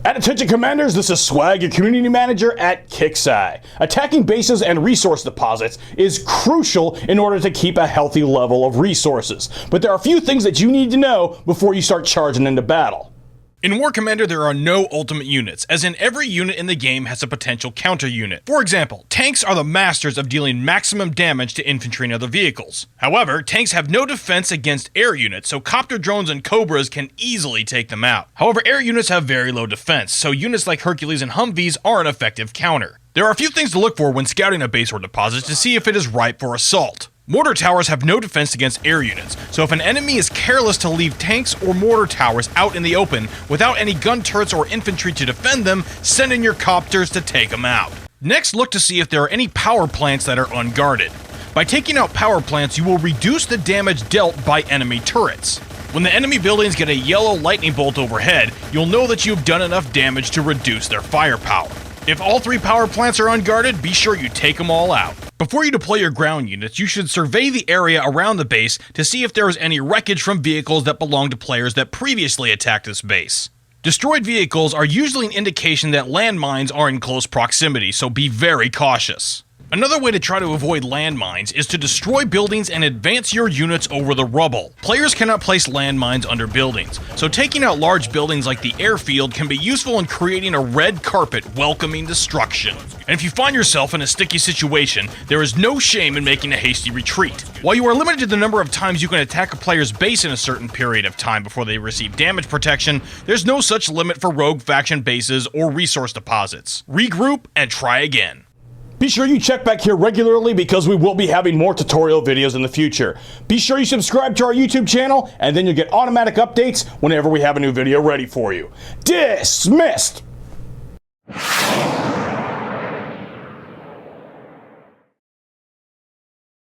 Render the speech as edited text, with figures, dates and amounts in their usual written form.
At attention commanders, this is Swag, your community manager at KIXEYE. Attacking bases and resource deposits is crucial in order to keep a healthy level of resources. But there are a few things that you need to know before you start charging into battle. In War Commander, there are no ultimate units, as in every unit in the game has a potential counter unit. For example, tanks are the masters of dealing maximum damage to infantry and other vehicles. However, tanks have no defense against air units, so copter drones and cobras can easily take them out. However, air units have very low defense, so units like Hercules and Humvees are an effective counter. There are a few things to look for when scouting a base or deposit to see if it is ripe for assault. Mortar towers have no defense against air units, so if an enemy is careless to leave tanks or mortar towers out in the open without any gun turrets or infantry to defend them, send in your copters to take them out. Next, look to see if there are any power plants that are unguarded. By taking out power plants, you will reduce the damage dealt by enemy turrets. When the enemy buildings get a yellow lightning bolt overhead, you'll know that you've done enough damage to reduce their firepower. If all 3 power plants are unguarded, be sure you take them all out. Before you deploy your ground units, you should survey the area around the base to see if there is any wreckage from vehicles that belong to players that previously attacked this base. Destroyed vehicles are usually an indication that landmines are in close proximity, so be very cautious. Another way to try to avoid landmines is to destroy buildings and advance your units over the rubble. Players cannot place landmines under buildings, so taking out large buildings like the airfield can be useful in creating a red carpet welcoming destruction. And if you find yourself in a sticky situation, there is no shame in making a hasty retreat. While you are limited to the number of times you can attack a player's base in a certain period of time before they receive damage protection, there's no such limit for rogue faction bases or resource deposits. Regroup and try again. Be sure you check back here regularly because we will be having more tutorial videos in the future. Be sure you subscribe to our YouTube channel and then you'll get automatic updates whenever we have a new video ready for you. Dismissed!